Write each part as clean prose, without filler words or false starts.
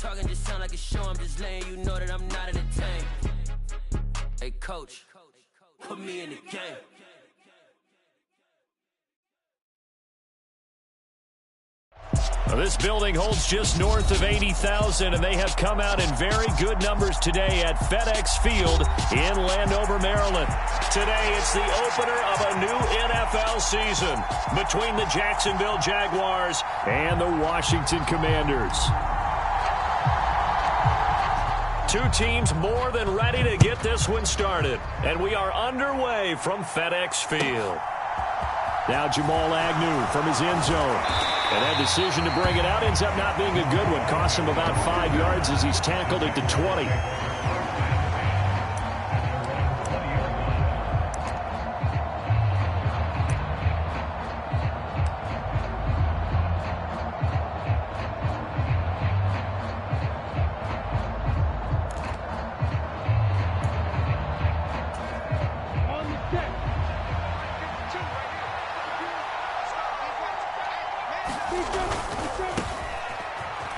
talking just sound like a show. I'm just letting you know that I'm not entertained. Hey, coach, put me in the game. Well, this building holds just north of 80,000, and they have come out in very good numbers today at FedEx Field in Landover, Maryland. Today, it's the opener of a new NFL season between the Jacksonville Jaguars and the Washington Commanders. Two teams more than ready to get this one started, and we are underway from FedEx Field. Now Jamal Agnew from his end zone. And that decision to bring it out ends up not being a good one. Costs him about 5 yards as he's tackled at the 20.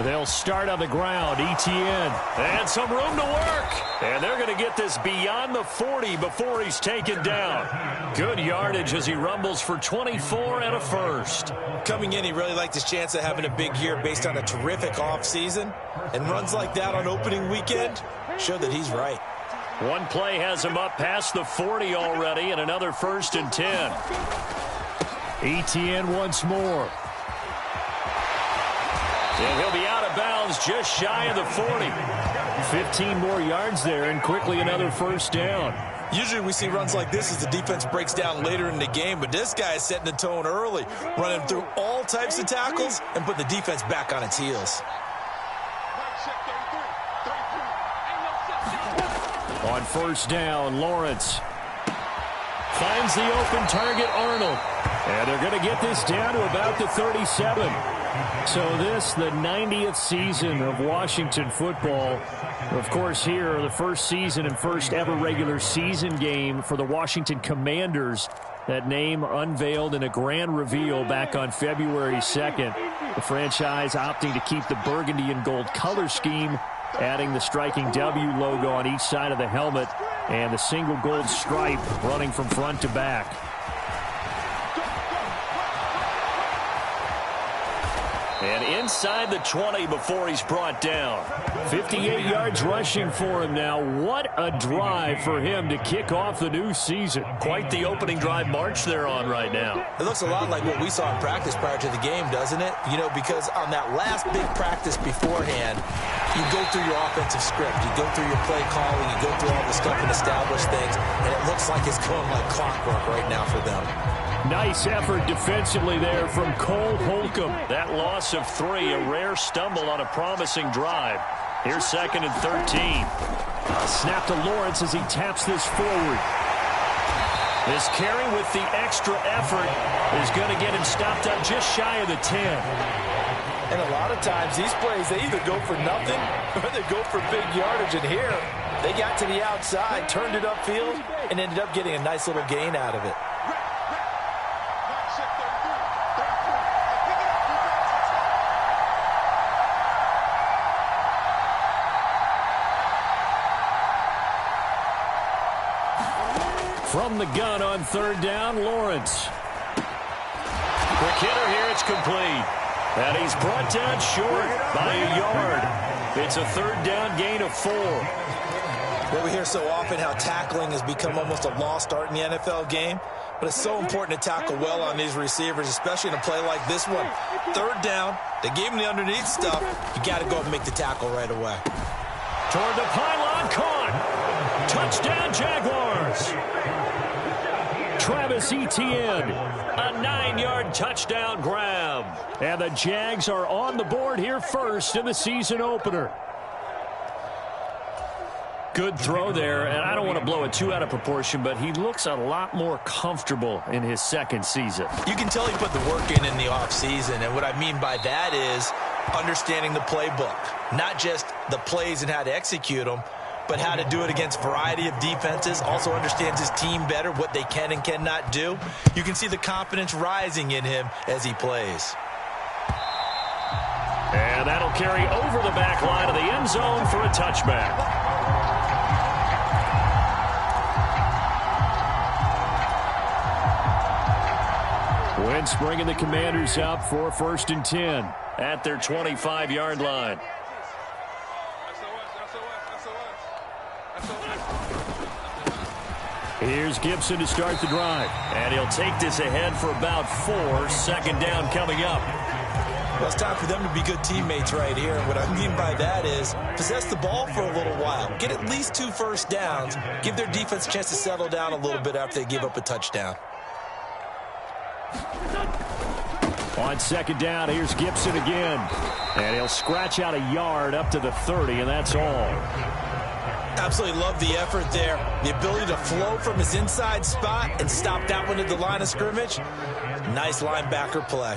They'll start on the ground. Etienne. And some room to work. And they're going to get this beyond the 40 before he's taken down. Good yardage as he rumbles for 24 and a first. Coming in, he really liked his chance of having a big year based on a terrific offseason. And runs like that on opening weekend show that he's right. One play has him up past the 40 already, and another 1st and 10. Etienne once more. And he'll be out of bounds just shy of the 40. 15 more yards there, and quickly another 1st down. Usually we see runs like this as the defense breaks down later in the game, but this guy is setting the tone early, running through all types of tackles and putting the defense back on its heels. On 1st down, Lawrence finds the open target, Arnold. And they're going to get this down to about the 37. So this, the 90th season of Washington football. Of course, here, the first season and first ever regular season game for the Washington Commanders. That name unveiled in a grand reveal back on February 2nd. The franchise opting to keep the burgundy and gold color scheme, adding the striking W logo on each side of the helmet and the single gold stripe running from front to back. And inside the 20 before he's brought down. 58 yards rushing for him now. What a drive for him to kick off the new season. Quite the opening drive march they're on right now. It looks a lot like what we saw in practice prior to the game, doesn't it? You know, because on that last big practice beforehand, you go through your offensive script, you go through your play calling, you go through all the stuff and establish things, and it looks like it's going like clockwork right now for them. Nice effort defensively there from Cole Holcomb. That loss of 3, a rare stumble on a promising drive. Here's 2nd and 13. Snap to Lawrence as he taps this forward. This carry with the extra effort is going to get him stopped up just shy of the 10. And a lot of times these plays, they either go for nothing or they go for big yardage. And here, they got to the outside, turned it upfield, and ended up getting a nice little gain out of it. From the gun on 3rd down, Lawrence. Quick hitter here, it's complete. And he's brought down short by a yard. It's a 3rd down gain of 4. Well, we hear so often how tackling has become almost a lost art in the NFL game, but it's so important to tackle well on these receivers, especially in a play like this one. 3rd down, they gave him the underneath stuff. You got to go and make the tackle right away. Toward the pylon, caught. Touchdown, Jaguars. Travis Etienne, a 9-yard touchdown grab. And the Jags are on the board here first in the season opener. Good throw there, and I don't want to blow it too out of proportion, but he looks a lot more comfortable in his 2nd season. You can tell he put the work in the offseason, and what I mean by that is understanding the playbook. Not just the plays and how to execute them, but how to do it against a variety of defenses. Also understands his team better, what they can and cannot do. You can see the confidence rising in him as he plays. And And that'll carry over the back line of the end zone for a touchback. Wentz bringing the Commanders up for 1st and 10 at their 25-yard line. Here's Gibson to start the drive. And he'll take this ahead for about 4. 2nd down coming up. Well, it's time for them to be good teammates right here. And what I mean by that is possess the ball for a little while. Get at least 2 first downs. Give their defense a chance to settle down a little bit after they give up a touchdown. On 2nd down, here's Gibson again. And he'll scratch out a yard up to the 30, and that's all. Absolutely love the effort there. The ability to flow from his inside spot and stop that one at the line of scrimmage. Nice linebacker play.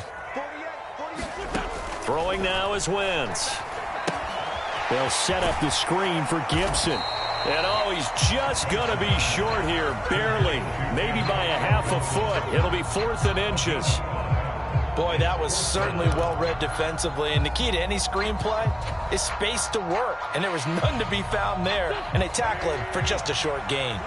Throwing now is Wentz. They'll set up the screen for Gibson. And oh, he's just going to be short here, barely. Maybe by a half a foot. It'll be 4th and inches. Boy, that was certainly well-read defensively. And the key to any screenplay is space to work. And there was none to be found there. And they tackle him for just a short gain.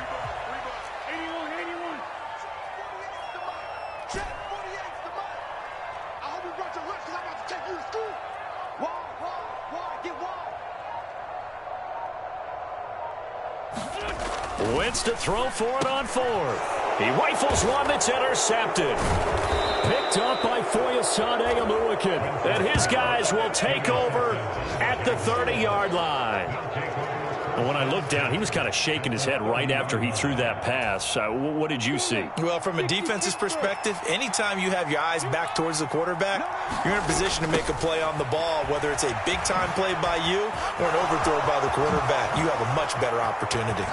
Wentz to throw for it on 4th. He rifles one that's intercepted. Picked up by Foyesade Aluakin. And his guys will take over at the 30-yard line. And when I looked down, he was kind of shaking his head right after he threw that pass. What did you see? Well, from a defense's perspective, anytime you have your eyes back towards the quarterback, you're in a position to make a play on the ball, whether it's a big-time play by you or an overthrow by the quarterback. You have a much better opportunity.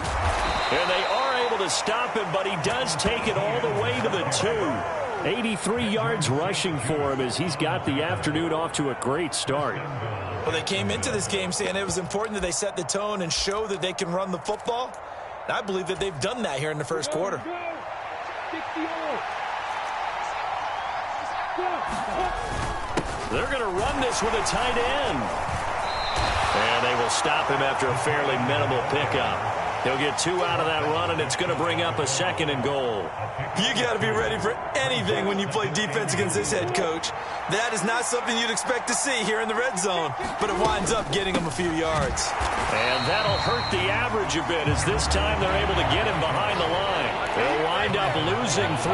And they are able to stop him, but he does take it all the way to the 2. 83 yards rushing for him as he's got the afternoon off to a great start. Well, they came into this game saying it was important that they set the tone and show that they can run the football. And I believe that they've done that here in the first quarter. They're going to run this with a tight end. And they will stop him after a fairly minimal pickup. He'll get 2 out of that run, and it's going to bring up a 2nd and goal. You got to be ready for anything when you play defense against this head coach. That is not something you'd expect to see here in the red zone, but it winds up getting him a few yards. And that'll hurt the average a bit as this time they're able to get him behind the line. They'll wind up losing 3,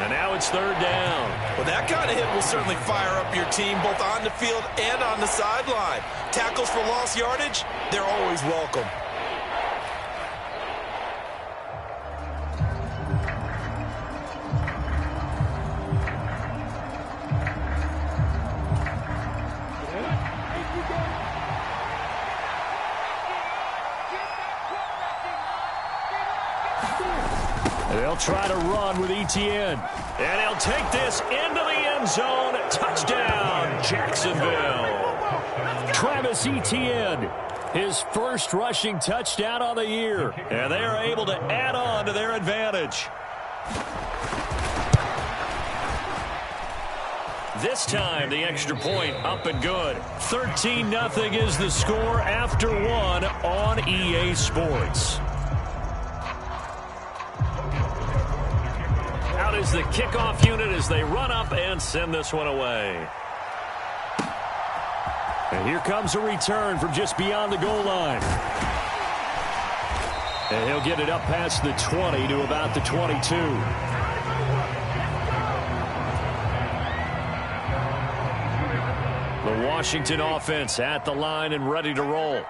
and now it's 3rd down. Well, that kind of hit will certainly fire up your team both on the field and on the sideline. Tackles for lost yardage, they're always welcome. They'll try to run with Etienne. And he'll take this into the end zone. Touchdown, Jacksonville. Travis Etienne, his first rushing touchdown on the year. And they are able to add on to their advantage. This time, the extra point up and good. 13-0 is the score after 1 on EA Sports. Out is the kickoff unit as they run up and send this one away. And here comes a return from just beyond the goal line. And he'll get it up past the 20 to about the 22. The Washington offense at the line and ready to roll.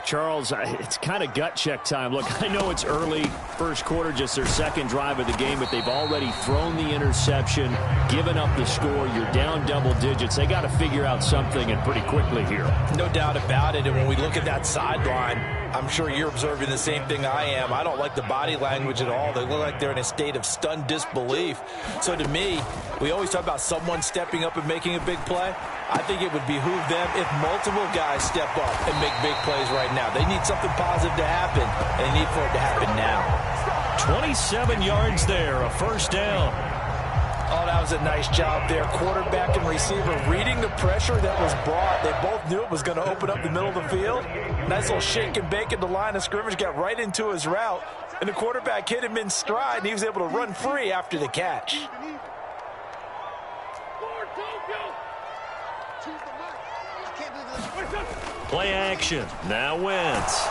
Charles, it's kind of gut check time. Look, I know it's early, first quarter, just their second drive of the game, but they've already thrown the interception, given up the score. You're down double digits. They got to figure out something, and pretty quickly here. No doubt about it. And when we look at that sideline, I'm sure you're observing the same thing I am. I don't like the body language at all. They look like they're in a state of stunned disbelief. So to me, we always talk about someone stepping up and making a big play. I think it would behoove them if multiple guys step up and make big plays right now. They need something positive to happen, and they need for it to happen now. 27 yards there, a first down. Oh, that was a nice job there. Quarterback and receiver reading the pressure that was brought. They both knew it was going to open up the middle of the field. Nice little shake and bake at the line of scrimmage, got right into his route, and the quarterback hit him in stride, and he was able to run free after the catch. Play action. Now Wentz.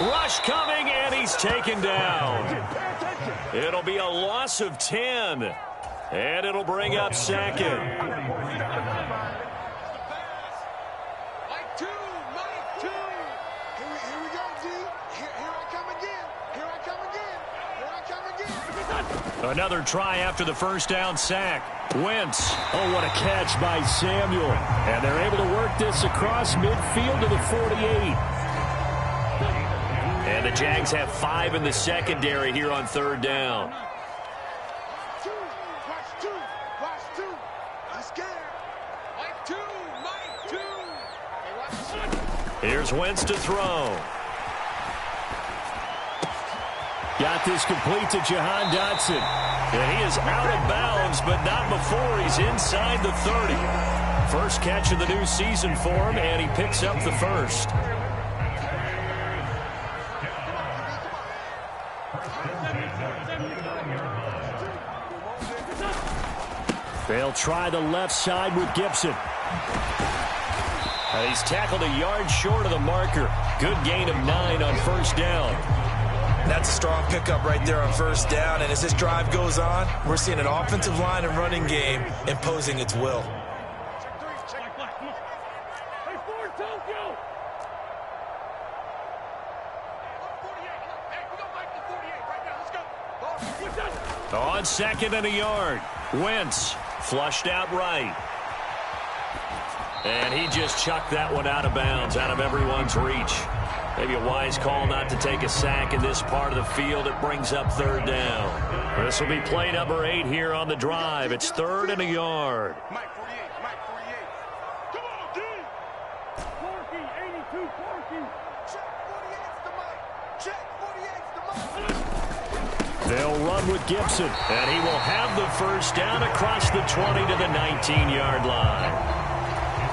Rush coming, and he's taken down. It'll be a loss of 10, and it'll bring up second. Another try after the first down sack. Wentz. Oh, what a catch by Samuel. And they're able to work this across midfield to the 48. And the Jags have 5 in the secondary here on third down. Here's Wentz to throw. Got this complete to Jahan Dotson. And he is out of bounds, but not before he's inside the 30. First catch of the new season for him, and he picks up the first. They'll try the left side with Gibson. And he's tackled a yard short of the marker. Good gain of 9 on first down. That's a strong pickup right there on first down. And as this drive goes on, we're seeing an offensive line and running game imposing its will. On second and a yard. Wentz flushed out right. And he just chucked that one out of bounds, out of everyone's reach. Maybe a wise call not to take a sack in this part of the field. It brings up third down. This will be play number 8 here on the drive. It's third and a yard. Mike 48, Mike 48. Come on, D. Forky, 82, Forky. Check 48's the Mike. Check 48's the Mike. They'll run with Gibson, and he will have the first down across the 20 to the 19-yard line.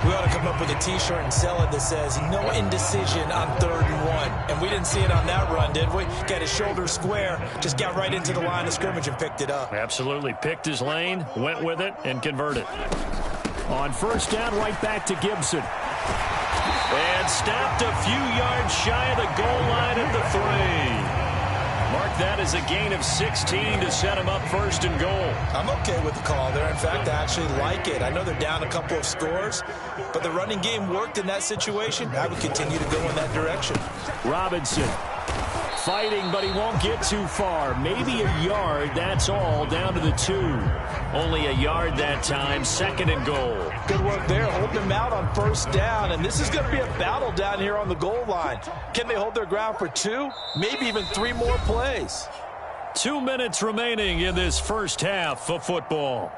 We ought to come up with a T-shirt and sell it that says, no indecision on 3rd and 1. And we didn't see it on that run, did we? Got his shoulder square, just got right into the line of scrimmage and picked it up. Absolutely. Picked his lane, went with it, and converted. On first down, right back to Gibson. And stopped a few yards shy of the goal line at the 3. Mark that as a gain of 16 to set him up first and goal. I'm okay with the call there. In fact, I actually like it. I know they're down a couple of scores, but the running game worked in that situation. I would continue to go in that direction. Robinson fighting, but he won't get too far. Maybe a yard, that's all, down to the 2. Only a yard that time, second and goal. Good work there, holding them out on first down, and this is going to be a battle down here on the goal line. Can they hold their ground for 2, maybe even 3 more plays? 2 minutes remaining in this first half of football.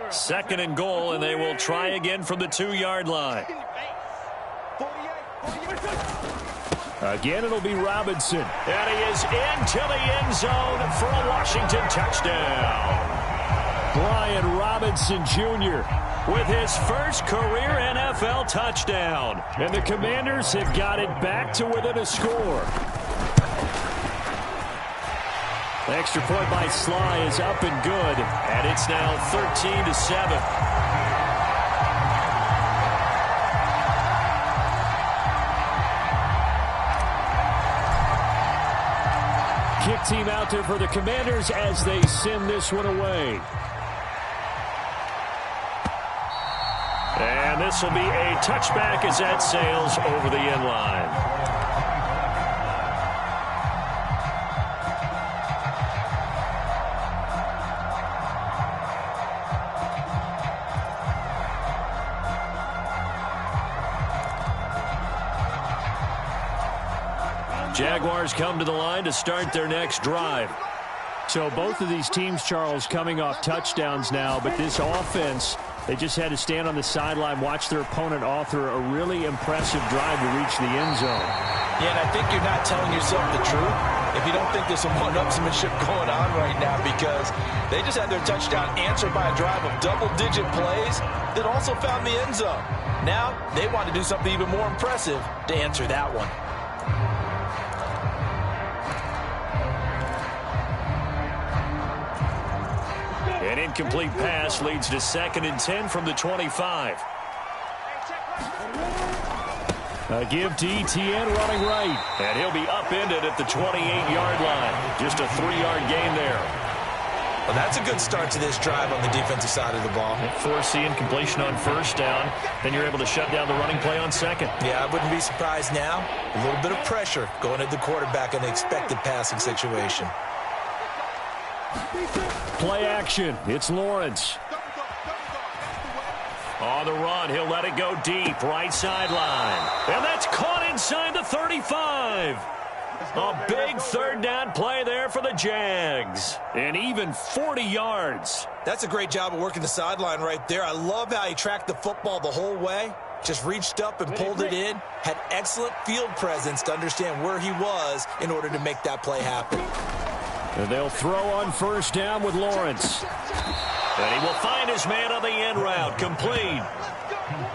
Second and goal, and they will try again from the 2-yard line. Again, it'll be Robinson. And he is into the end zone for a Washington touchdown. Brian Robinson Jr. with his first career NFL touchdown. And the Commanders have got it back to within a score. The extra point by Sly is up and good. And it's now 13-7. Kick team out there for the Commanders as they send this one away. And this will be a touchback as that sails over the end line. Jaguars come to the line to start their next drive. So both of these teams, Charles, coming off touchdowns now, but this offense, they just had to stand on the sideline, watch their opponent author a really impressive drive to reach the end zone. Yeah, and I think you're not telling yourself the truth. if you don't think there's some one-upsmanship going on right now, because they just had their touchdown answered by a drive of double-digit plays that also found the end zone. Now they want to do something even more impressive to answer that one. An incomplete pass leads to 2nd and 10 from the 25. A give to Etienne running right. And he'll be upended at the 28-yard line. Just a 3-yard gain there. Well, that's a good start to this drive on the defensive side of the ball. Force the incompletion on 1st down. Then you're able to shut down the running play on 2nd. Yeah, I wouldn't be surprised now. A little bit of pressure going at the quarterback in the expected passing situation. Play action. It's Lawrence. On the run, he'll let it go deep, right sideline. And that's caught inside the 35. A big 3rd down play there for the Jags. And even 40 yards. That's a great job of working the sideline right there. I love how he tracked the football the whole way. Just reached up and pulled it in. Had excellent field presence to understand where he was in order to make that play happen. And they'll throw on 1st down with Lawrence. And he will find his man on the end route. Complete.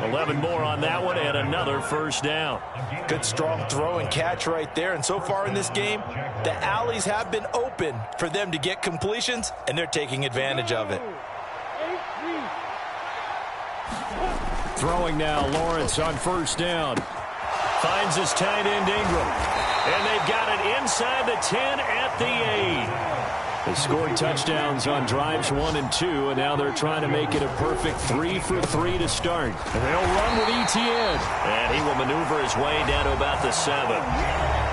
11 more on that one and another 1st down. Good strong throw and catch right there. And so far in this game, the alleys have been open for them to get completions, and they're taking advantage of it. Throwing now, Lawrence on 1st down. Finds his tight end Ingram. And they've got it inside the 10 at the 8. They scored touchdowns on drives 1 and 2, and now they're trying to make it a perfect 3 for 3 to start. And they'll run with Etienne. And he will maneuver his way down to about the 7.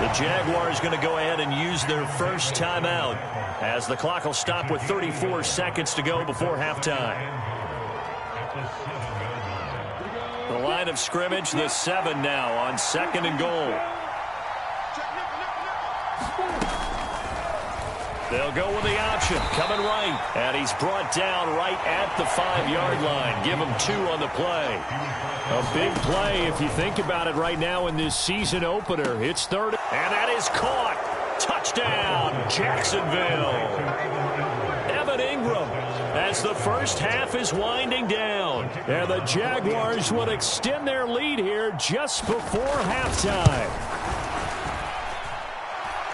The Jaguars going to go ahead and use their first timeout as the clock will stop with 34 seconds to go before halftime. The line of scrimmage, the 7 now on 2nd and goal. They'll go with the option, coming right. And he's brought down right at the 5-yard line. Give him 2 on the play. A big play if you think about it right now in this season opener. It's 3rd, and that is caught. Touchdown, Jacksonville. Evan Ingram as the first half is winding down. And the Jaguars will extend their lead here just before halftime.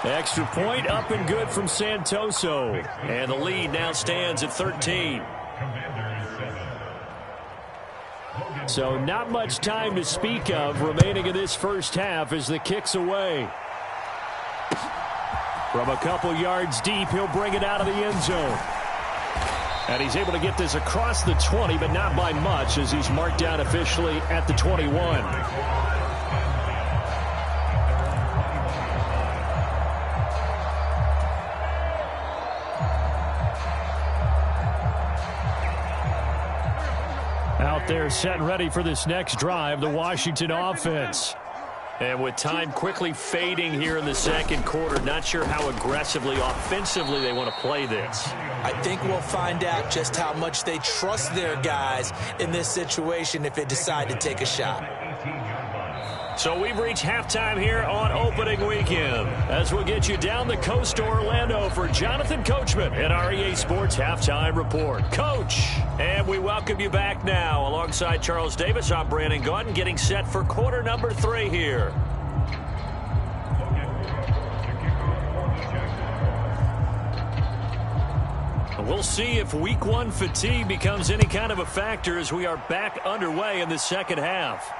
Extra point up and good from Santoso. And the lead now stands at 13. So not much time to speak of remaining in this first half as the kick's away. From a couple yards deep, he'll bring it out of the end zone. And he's able to get this across the 20, but not by much as he's marked down officially at the 21. Out there set and ready for this next drive, the Washington offense. And with time quickly fading here in the second quarter, not sure how aggressively, offensively they want to play this. I think we'll find out just how much they trust their guys in this situation if they decide to take a shot. So we've reached halftime here on opening weekend as we'll get you down the coast to Orlando for Jonathan Coachman and our EA Sports Halftime Report. Coach, and we welcome you back now alongside Charles Davis. I'm Brandon Gaudin getting set for quarter number 3 here. We'll see if week 1 fatigue becomes any kind of a factor as we are back underway in the second half.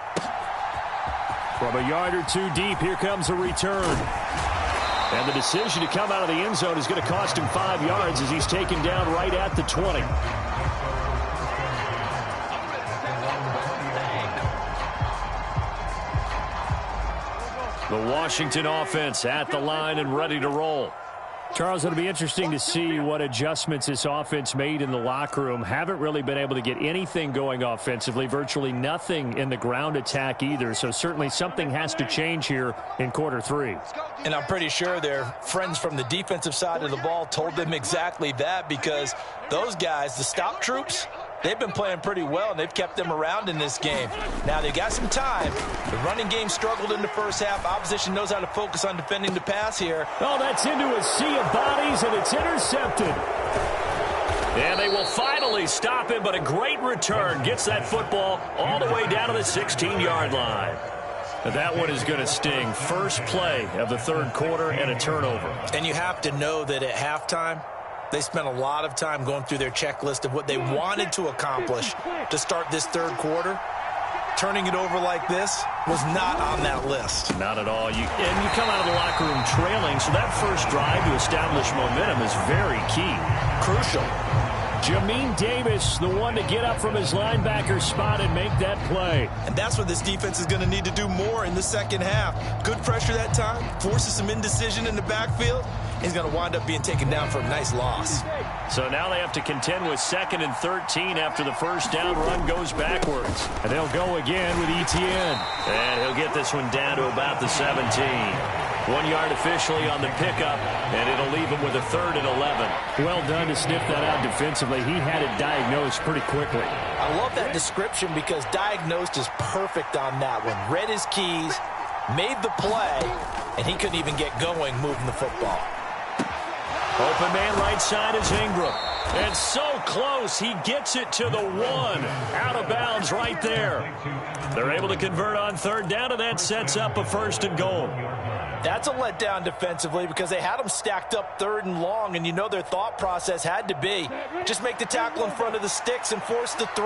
From a yard or 2 deep, here comes a return. And the decision to come out of the end zone is going to cost him 5 yards as he's taken down right at the 20. The Washington offense at the line and ready to roll. Charles, it'll be interesting to see what adjustments this offense made in the locker room. Haven't really been able to get anything going offensively, virtually nothing in the ground attack either. So certainly something has to change here in quarter 3. And I'm pretty sure their friends from the defensive side of the ball told them exactly that, because those guys, the stop troops, they've been playing pretty well, and they've kept them around in this game. Now, they've got some time. The running game struggled in the first half. Opposition knows how to focus on defending the pass here. Oh, that's into a sea of bodies, and it's intercepted. And they will finally stop him, but a great return. Gets that football all the way down to the 16-yard line. That one is going to sting. First play of the third quarter and a turnover. And you have to know that at halftime, they spent a lot of time going through their checklist of what they wanted to accomplish to start this third quarter. Turning it over like this was not on that list. Not at all. And you come out of the locker room trailing, so that first drive to establish momentum is very key. Crucial. Jamin Davis, the one to get up from his linebacker spot and make that play. And that's what this defense is going to need to do more in the second half. Good pressure that time, forces some indecision in the backfield. He's going to wind up being taken down for a nice loss. So now they have to contend with 2nd and 13 after the first down run goes backwards. And they'll go again with Etienne. And he'll get this one down to about the 17. 1 yard officially on the pickup, and it'll leave him with a 3rd and 11. Well done to sniff that out defensively. He had it diagnosed pretty quickly. I love that description because diagnosed is perfect on that one. Read his keys, made the play, and he couldn't even get going moving the football. Open man right side is Ingram. And so close, he gets it to the 1. Out of bounds right there. They're able to convert on 3rd down, and that sets up a 1st and goal. That's a letdown defensively because they had them stacked up 3rd and long, and you know their thought process had to be just make the tackle in front of the sticks and force the 3.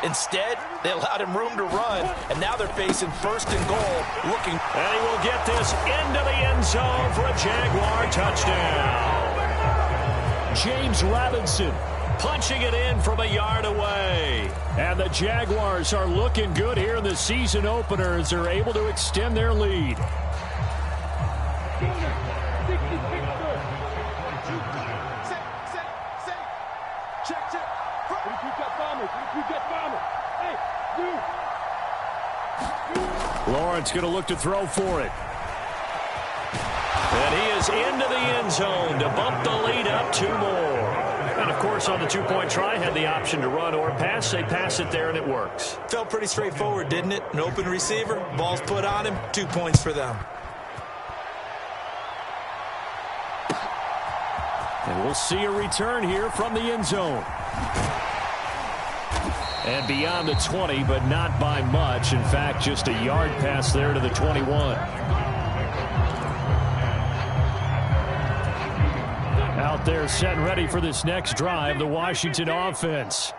Instead, they allowed him room to run, and now they're facing 1st and goal looking. And he will get this into the end zone for a Jaguar touchdown. James Robinson punching it in from a yard away. And the Jaguars are looking good here in the season opener as they're able to extend their lead. Lawrence going to look to throw for it. And he is into the end zone to bump the lead up 2 more. And, of course, on the 2-point try, had the option to run or pass. They pass it there, and it works. Felt pretty straightforward, didn't it? An open receiver, ball's put on him, 2 points for them. And we'll see a return here from the end zone. And beyond the 20, but not by much. In fact, just a yard pass there to the 21. Out there set and ready for this next drive, the Washington offense.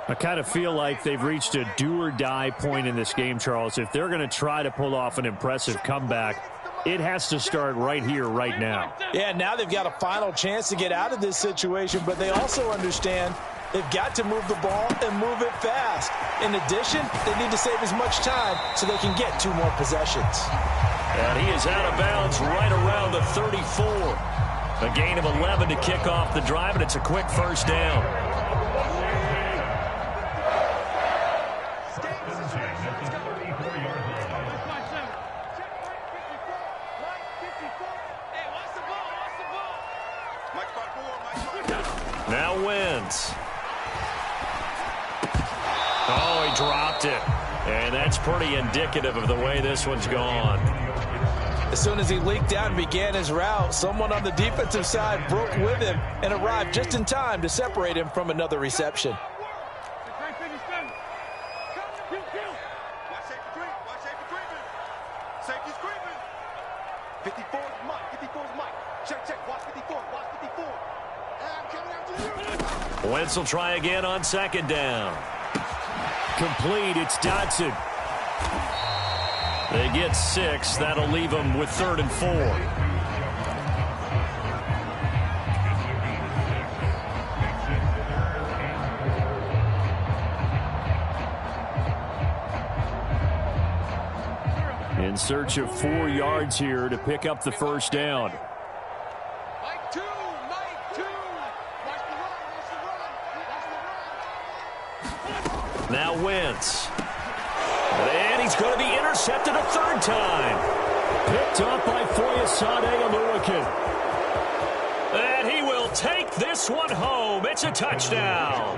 I kind of feel like they've reached a do-or-die point in this game, Charles. If they're going to try to pull off an impressive comeback, it has to start right here, right now. Yeah, now they've got a final chance to get out of this situation, but they also understand they've got to move the ball and move it fast. In addition, they need to save as much time so they can get 2 more possessions. And he is out of bounds right around the 34. A gain of 11 to kick off the drive, and it's a quick first down. Now wins. Oh, he dropped it. And that's pretty indicative of the way this one's gone. As soon as he leaked out and began his route, someone on the defensive side broke with him and arrived just in time to separate him from another reception. Wentz will try again on 2nd down. Complete, it's Dotson. They get 6. That'll leave them with 3rd and 4. In search of 4 yards here to pick up the first down. Now Wentz. And he's going to be intercepted a 3rd time. Picked up by Foyesade Oluwakin. And he will take this one home. It's a touchdown.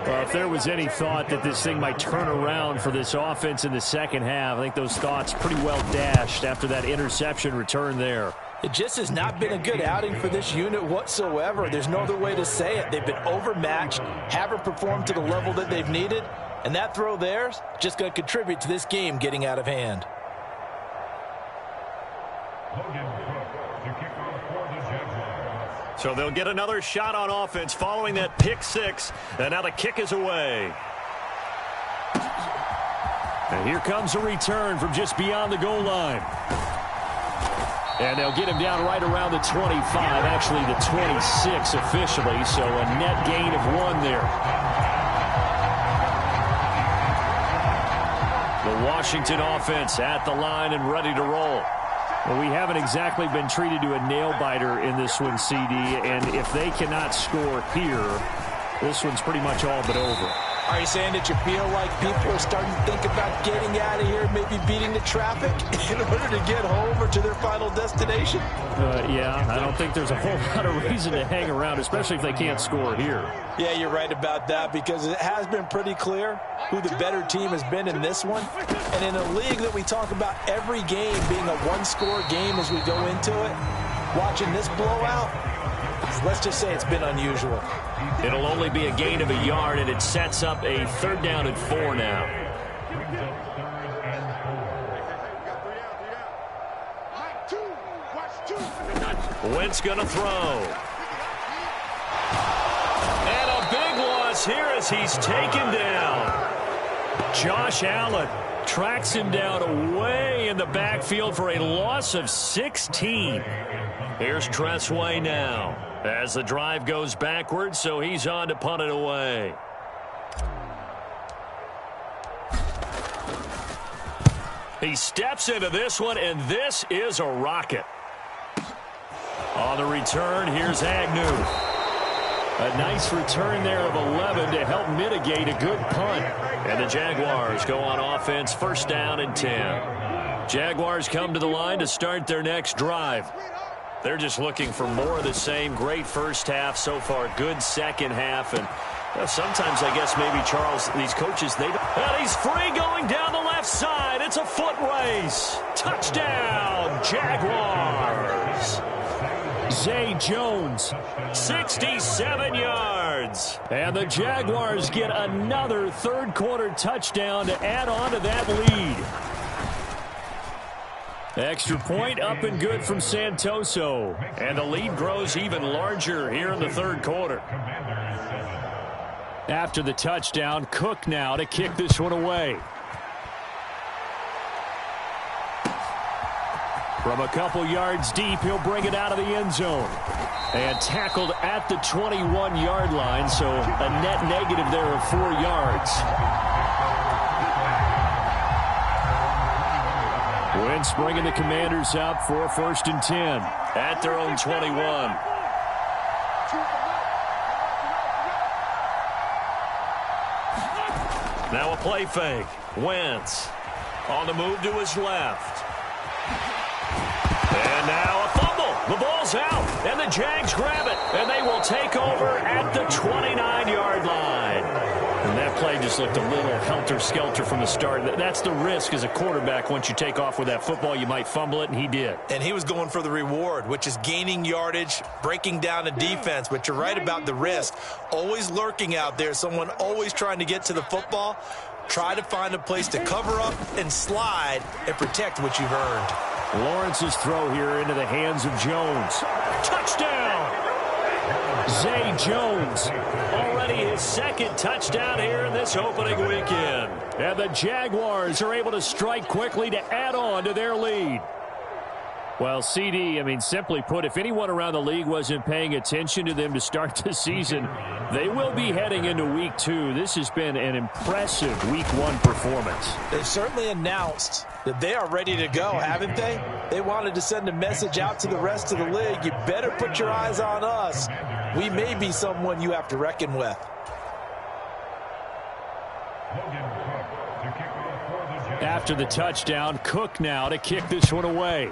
Well, if there was any thought that this thing might turn around for this offense in the second half, I think those thoughts pretty well dashed after that interception return there. It just has not been a good outing for this unit whatsoever. There's no other way to say it. They've been overmatched, haven't performed to the level that they've needed, and that throw there's just going to contribute to this game getting out of hand. So they'll get another shot on offense following that pick six, and now the kick is away. And here comes a return from just beyond the goal line. And they'll get him down right around the 25, actually the 26 officially, so a net gain of 1 there. The Washington offense at the line and ready to roll. Well, we haven't exactly been treated to a nail-biter in this one, CD, and if they cannot score here, this one's pretty much all but over. Are you saying that you feel like people are starting to think about getting out of here, maybe beating the traffic in order to get home or to their final destination? Yeah, I don't think there's a whole lot of reason to hang around, especially if they can't score here. Yeah, you're right about that, because it has been pretty clear who the better team has been in this one. And in a league that we talk about every game being a one-score game as we go into it, watching this blowout, let's just say it's been unusual. It'll only be a gain of a yard, and it sets up a 3rd down and 4 now. Wentz gonna throw. And a big loss here as he's taken down. Josh Allen tracks him down away in the backfield for a loss of 16. Here's Tressway now as the drive goes backwards, so he's on to punt it away. He steps into this one, and this is a rocket. On the return, here's Agnew. A nice return there of 11 to help mitigate a good punt. And the Jaguars go on offense, 1st down and 10. Jaguars come to the line to start their next drive. They're just looking for more of the same. Great first half so far. Good second half. And sometimes, I guess, maybe, Charles, these coaches, they don't. And he's free going down the left side. It's a foot race. Touchdown, Jaguars. Zay Jones, 67 yards. And the Jaguars get another 3rd-quarter touchdown to add on to that lead. Extra point up and good from Santoso. And the lead grows even larger here in the 3rd quarter. After the touchdown, Cook now to kick this one away. From a couple yards deep, he'll bring it out of the end zone. And tackled at the 21-yard line, so a net negative there of 4 yards. Wentz bringing the Commanders up for 1st and 10 at their own 21. Now a play fake. Wentz on the move to his left. And now a fumble. The ball's out, and the Jags grab it, and they will take over at the 29-yard line. And that play just looked a little helter-skelter from the start. That's the risk as a quarterback. Once you take off with that football, you might fumble it, and he did. And he was going for the reward, which is gaining yardage, breaking down a defense. But you're right about the risk. Always lurking out there, someone always trying to get to the football. Try to find a place to cover up and slide and protect what you've earned. Lawrence's throw here into the hands of Jones. Touchdown! Zay Jones, already his 2nd touchdown here in this opening weekend. And the Jaguars are able to strike quickly to add on to their lead. Well, CD, I mean, simply put, if anyone around the league wasn't paying attention to them to start the season, they will be heading into Week 2. This has been an impressive Week 1 performance. They've certainly announced that they are ready to go, haven't they? They wanted to send a message out to the rest of the league. You better put your eyes on us. We may be someone you have to reckon with. After the touchdown, Cook now to kick this one away.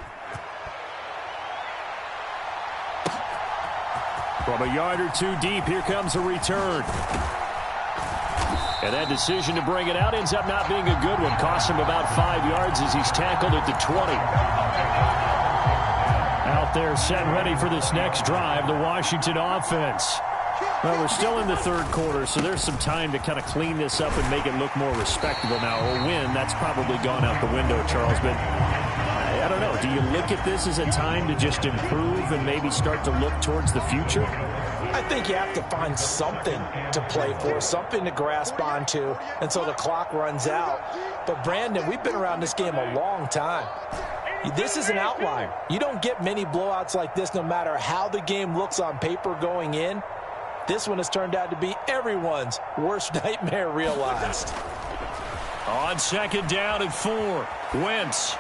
From a yard or two deep, here comes a return. And that decision to bring it out ends up not being a good one. Cost him about 5 yards as he's tackled at the 20. Out there set and ready for this next drive, the Washington offense. Well, we're still in the third quarter, so there's some time to kind of clean this up and make it look more respectable now. A win, that's probably gone out the window, Charles, but I don't know. Do you look at this as a time to just improve and maybe start to look towards the future? I think you have to find something to play for, something to grasp onto until the clock runs out. But, Brandon, we've been around this game a long time. This is an outlier. You don't get many blowouts like this no matter how the game looks on paper going in. This one has turned out to be everyone's worst nightmare realized. On second down and 4, Wentz.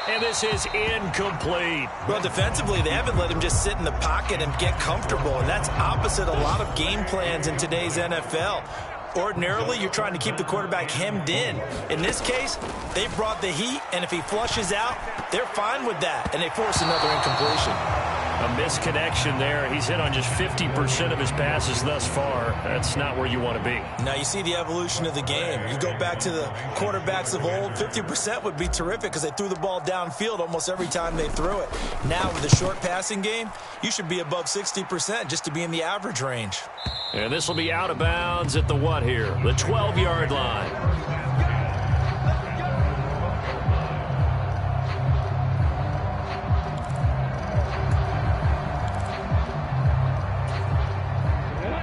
And this is incomplete. Well, defensively, they haven't let him just sit in the pocket and get comfortable, and that's opposite a lot of game plans in today's NFL. Ordinarily, you're trying to keep the quarterback hemmed in. In this case, they brought the heat, and if he flushes out, they're fine with that, and they force another incompletion. A misconnection there. He's hit on just 50% of his passes thus far. That's not where you want to be. Now, you see the evolution of the game. You go back to the quarterbacks of old, 50% would be terrific because they threw the ball downfield almost every time they threw it. Now, with the short passing game, you should be above 60% just to be in the average range. And this will be out of bounds at the what here? The 12-yard line.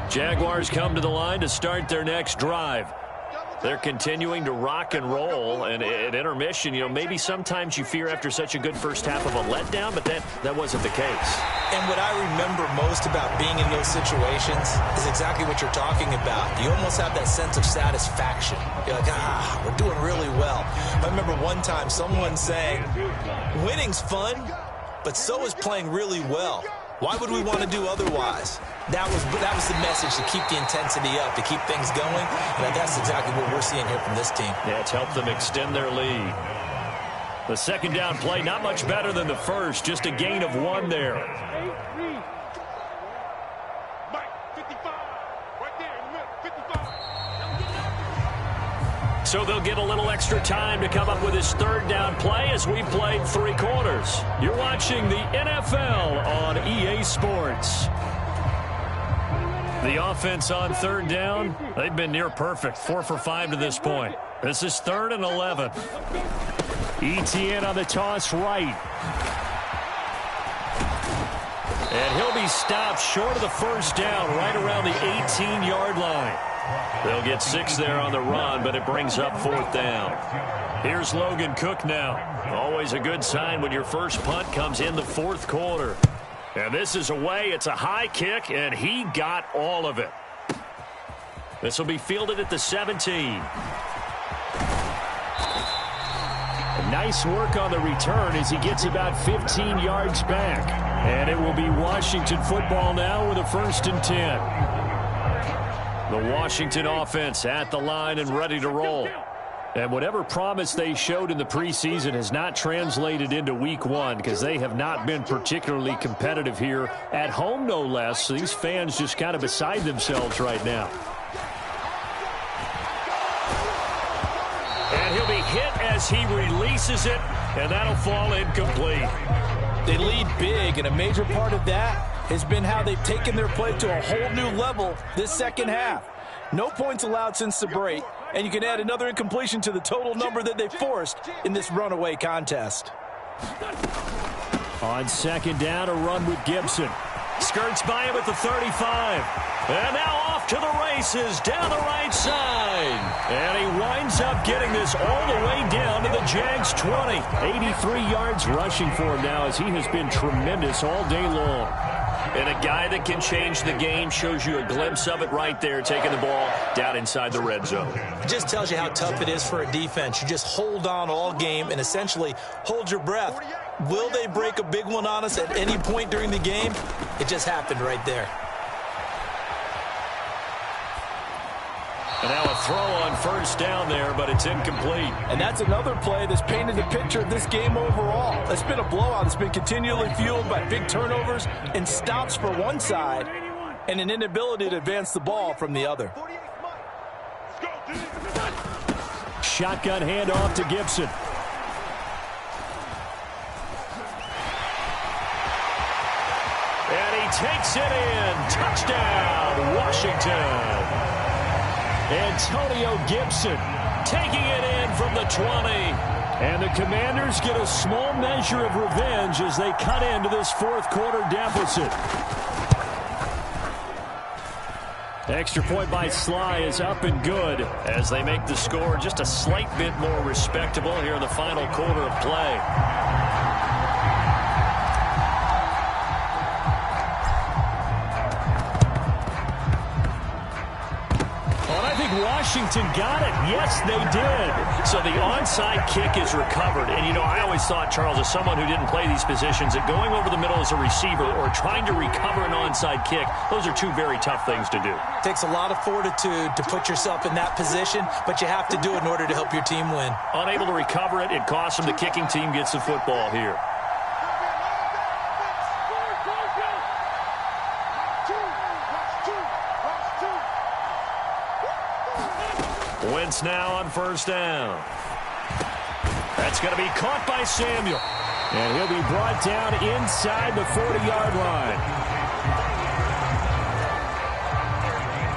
Jaguars come to the line to start their next drive. They're continuing to rock and roll, and at intermission, you know, maybe sometimes you fear after such a good first half of a letdown, but that wasn't the case. And what I remember most about being in those situations is exactly what you're talking about. You almost have that sense of satisfaction. You're like, we're doing really well. I remember one time someone saying, winning's fun, but so is playing really well. Why would we want to do otherwise? That was the message, to keep the intensity up, to keep things going. And that's exactly what we're seeing here from this team. Yeah, it's helped them extend their lead. The second down play, not much better than the first, just a gain of 1 there. So they'll get a little extra time to come up with his third down play as we played 3 quarters. You're watching the NFL on EA Sports. The offense on third down, they've been near perfect, 4 for 5 to this point. This is 3rd and 11. ETN on the toss right. And he'll be stopped short of the first down right around the 18-yard line. They'll get 6 there on the run, but it brings up 4th down. Here's Logan Cook now. Always a good sign when your first punt comes in the 4th quarter. And this is away. It's a high kick, and he got all of it. This will be fielded at the 17. Nice work on the return as he gets about 15 yards back. And it will be Washington football now with a 1st and 10. The Washington offense at the line and ready to roll. And whatever promise they showed in the preseason has not translated into week 1 because they have not been particularly competitive here at home, no less. So these fans just kind of beside themselves right now. And he'll be hit as he releases it, and that'll fall incomplete. They lead big, and a major part of that has been how they've taken their play to a whole new level this second half. No points allowed since the break, and you can add another incompletion to the total number that they forced in this runaway contest. On second down, a run with Gibson. Skirts by him at the 35. And now off to the races down the right side. And he winds up getting this all the way down to the Jags 20. 83 yards rushing for him now as he has been tremendous all day long. And a guy that can change the game, shows you a glimpse of it right there, taking the ball down inside the red zone. It just tells you how tough it is for a defense. You just hold on all game and essentially hold your breath. Will they break a big one on us at any point during the game? It just happened right there. And now a throw on first down there, but it's incomplete. And that's another play that's painted the picture of this game overall. It's been a blowout. It's been continually fueled by big turnovers and stops for one side and an inability to advance the ball from the other. Shotgun handoff to Gibson. And he takes it in. Touchdown, Washington. Antonio Gibson taking it in from the 20. And the Commanders get a small measure of revenge as they cut into this fourth quarter deficit. Extra point by Sly is up and good as they make the score just a slight bit more respectable here in the final quarter of play. Washington got it. Yes, they did. So the onside kick is recovered. And, you know, I always thought, Charles, as someone who didn't play these positions, that going over the middle as a receiver or trying to recover an onside kick, those are two very tough things to do. It takes a lot of fortitude to put yourself in that position, but you have to do it in order to help your team win. Unable to recover it, it costs them. The kicking team gets the football here. Wentz now on first down. That's going to be caught by Samuel. And he'll be brought down inside the 40-yard line.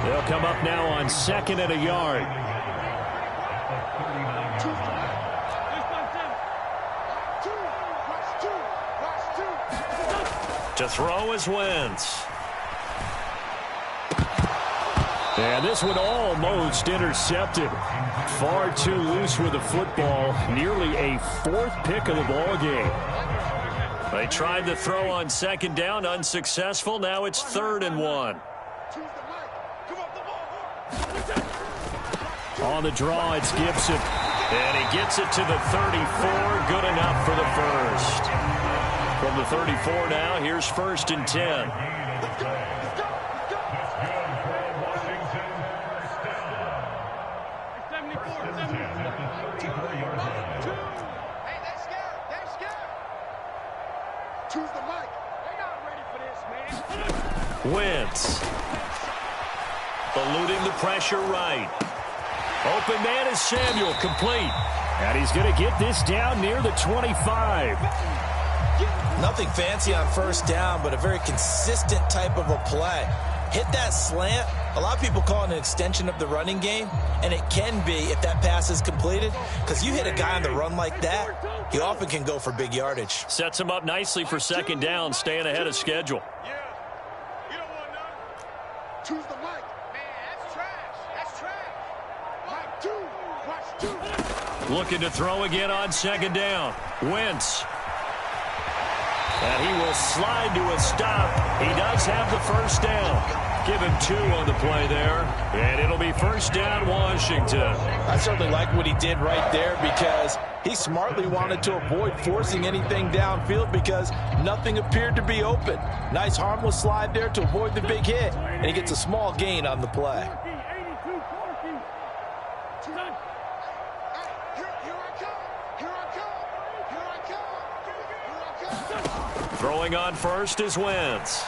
They'll come up now on 2nd and a yard. To throw is Wentz. And this one almost intercepted. Far too loose with the football. Nearly a 4th pick of the ball game. They tried to throw on 2nd down, unsuccessful. Now it's 3rd and 1. On the draw, it's Gibson. And he gets it to the 34. Good enough for the first. From the 34 now, here's 1st and 10. Wentz eluding the pressure right. Open man is Samuel, complete. And he's going to get this down near the 25. Nothing fancy on first down, but a very consistent type of a play. Hit that slant. A lot of people call it an extension of the running game, and it can be if that pass is completed, because you hit a guy on the run like that, he often can go for big yardage. Sets him up nicely for 2nd down, staying ahead of schedule. Choose the mic. Man, that's trash. That's trash. Mic 2. Watch 2. Looking to throw again on 2nd down. Wentz. And he will slide to a stop. He does have the first down. Give him 2 on the play there. And it'll be 1st down, Washington. I certainly like what he did right there because he smartly wanted to avoid forcing anything downfield because nothing appeared to be open. Nice harmless slide there to avoid the big hit. And he gets a small gain on the play. Throwing on first is Wentz.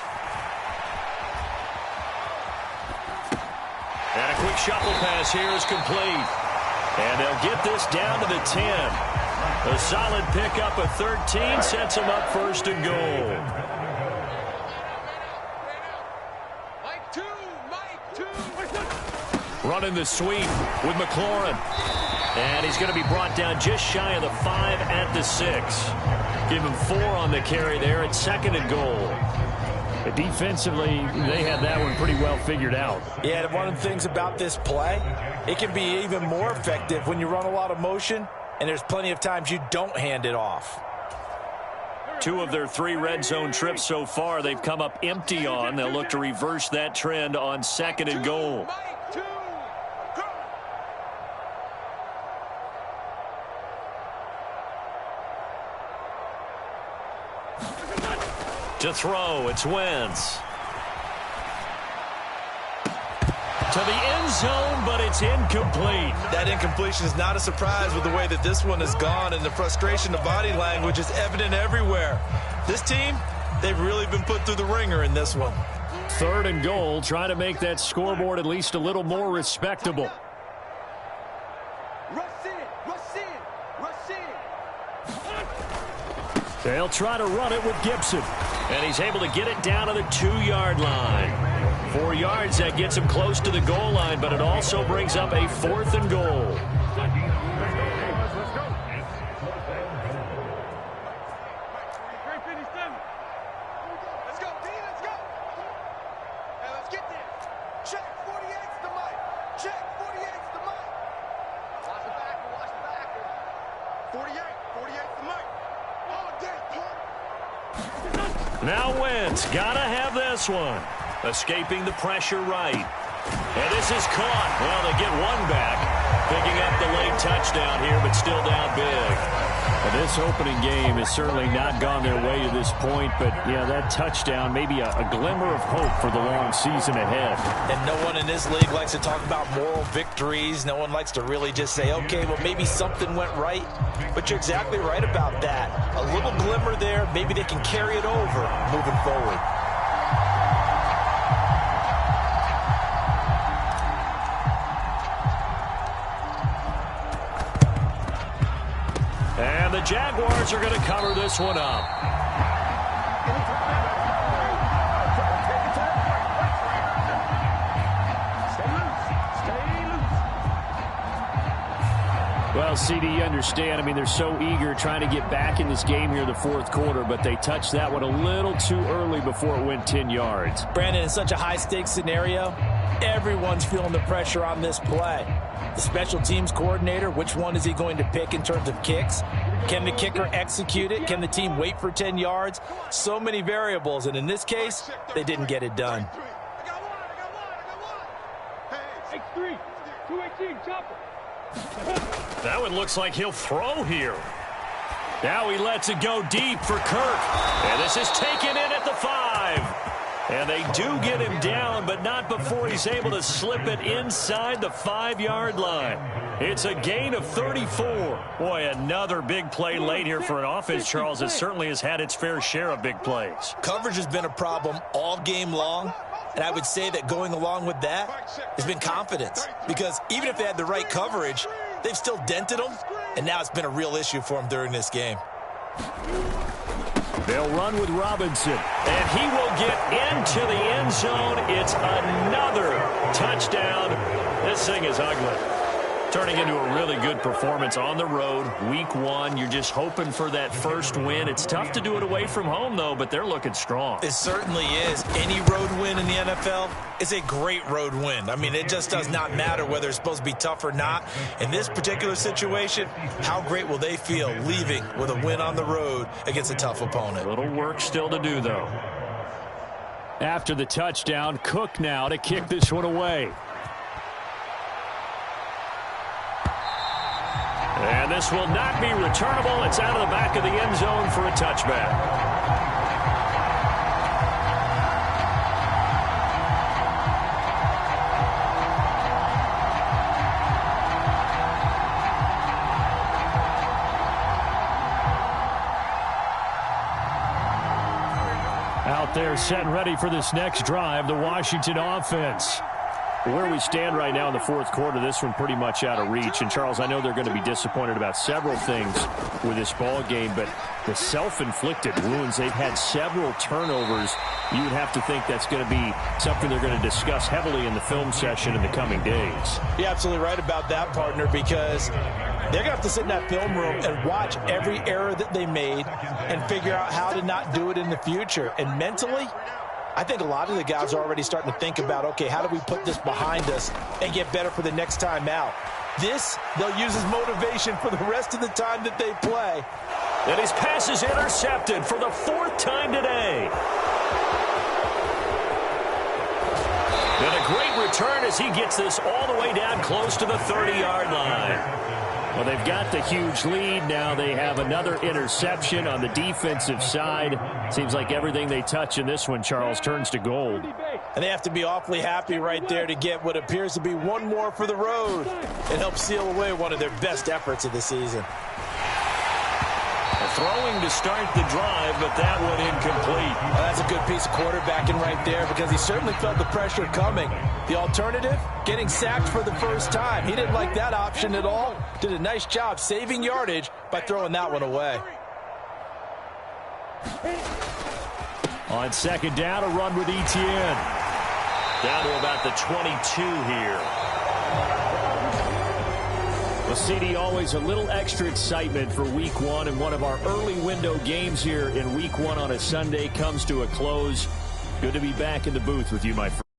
And a quick shuffle pass here is complete. And they'll get this down to the 10. A solid pickup of 13 sets them up 1st and goal. Running the sweep with McLaurin. And he's going to be brought down just shy of the 5 at the 6. Give him 4 on the carry there at 2nd and goal. Defensively, they had that one pretty well figured out. Yeah, one of the things about this play, it can be even more effective when you run a lot of motion, and there's plenty of times you don't hand it off. 2 of their 3 red zone trips so far, they've come up empty on. They'll look to reverse that trend on 2nd and goal. To throw, it's Wentz. To the end zone, but it's incomplete. That incompletion is not a surprise with the way that this one has gone, and the frustration of body language is evident everywhere. This team, they've really been put through the ringer in this one. 3rd and goal, trying to make that scoreboard at least a little more respectable. Rush in, rush in, rush in. They'll try to run it with Gibson. And he's able to get it down to the 2-yard line. 4 yards, that gets him close to the goal line, but it also brings up a 4th and goal. Let's go, D, let's go. Hey, let's get there. Check 48's the mic. Check 48's the mic. Watch the backer, watch the backer. 48's the mic. All day, pump. Now Wentz, gotta have this one. Escaping the pressure right. And this is caught. Well, they get one back. Picking up the late touchdown here, but still down big. Well, this opening game has certainly not gone their way to this point, but, yeah, that touchdown, maybe a glimmer of hope for the long season ahead. And no one in this league likes to talk about moral victories. No one likes to really just say, okay, well, maybe something went right. But you're exactly right about that. A little glimmer there. Maybe they can carry it over moving forward. And the Jaguars are going to cover this one up. Well, CD, you understand. I mean, they're so eager trying to get back in this game here in the 4th quarter, but they touched that one a little too early before it went 10 yards. Brandon, in such a high-stakes scenario, everyone's feeling the pressure on this play. The special teams coordinator, which one is he going to pick in terms of kicks? Can the kicker execute it? Can the team wait for 10 yards? So many variables, and in this case, they didn't get it done. I got one. Hey, X3, 218, chopper. That one looks like he'll throw here. Now he lets it go deep for Kirk. And this is taken in at the 5. And they do get him down, but not before he's able to slip it inside the 5-yard line. It's a gain of 34. Boy, another big play late here for an offense, Charles, that certainly has had its fair share of big plays. Coverage has been a problem all game long, and I would say that going along with that has been confidence. Because even if they had the right coverage, they've still dented them, and now it's been a real issue for them during this game. They'll run with Robinson, and he will get into the end zone. It's another touchdown. This thing is ugly. Turning into a really good performance on the road, week 1. You're just hoping for that first win. It's tough to do it away from home, though, but they're looking strong. It certainly is. Any road win in the NFL is a great road win. I mean, it just does not matter whether it's supposed to be tough or not. In this particular situation, how great will they feel leaving with a win on the road against a tough opponent? A little work still to do, though. After the touchdown, Cook now to kick this one away. And this will not be returnable. It's out of the back of the end zone for a touchback. Out there set and ready for this next drive, the Washington offense. Where we stand right now in the 4th quarter, this one pretty much out of reach. And, Charles, I know they're going to be disappointed about several things with this ball game, but the self-inflicted wounds, they've had several turnovers. You would have to think that's going to be something they're going to discuss heavily in the film session in the coming days. You're absolutely right about that, partner, because they're going to have to sit in that film room and watch every error that they made and figure out how to not do it in the future. And mentally, I think a lot of the guys are already starting to think about, okay, how do we put this behind us and get better for the next time out? This, they'll use as motivation for the rest of the time that they play. And his pass is intercepted for the 4th time today. And a great return as he gets this all the way down close to the 30-yard line. Well, they've got the huge lead. Now they have another interception on the defensive side. Seems like everything they touch in this one, Charles, turns to gold. And they have to be awfully happy right there to get what appears to be one more for the road and help seal away one of their best efforts of the season. Throwing to start the drive, but that one incomplete. That's a good piece of quarterbacking right there because he certainly felt the pressure coming. The alternative, getting sacked for the first time. He didn't like that option at all. Did a nice job saving yardage by throwing that one away. On second down, a run with Etienne. Down to about the 22 here. Well, CD, always a little extra excitement for Week 1, and one of our early window games here in Week 1 on a Sunday comes to a close. Good to be back in the booth with you, my friend.